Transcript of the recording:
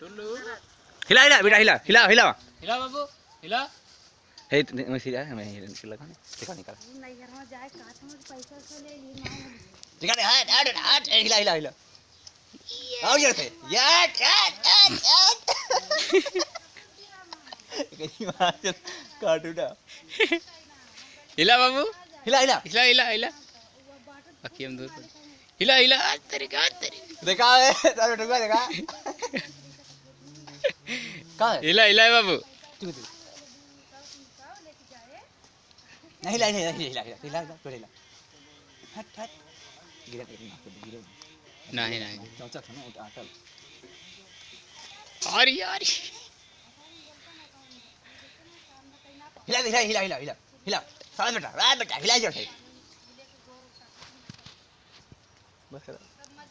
हिला हिला बेटा हिला हिला हिला हिला बाबू हिला हे मैं सीधा है मैं हिला का निकाल निकाल नहीं घर में जाए काट में पैसा से ले ली मां निकाल हट हट हट हिला हिला हिला आओ यार से यार कहीं मार काटूड़ा हिला बाबू हिला हिला हिला हिला हिला बाकी हम दूर हिला हिला तेरे देखा है तारे टुकड़ा देखा कहां है हिला हिला बाबू ठीक है नहीं हिला हिला हिला हिला हिला हिला हट हट गिरा गिरा नहीं नहीं चौचा था ना आटल और यार हिला हिला हिला हिला हिला हिला साला बेटा हिला जो है बस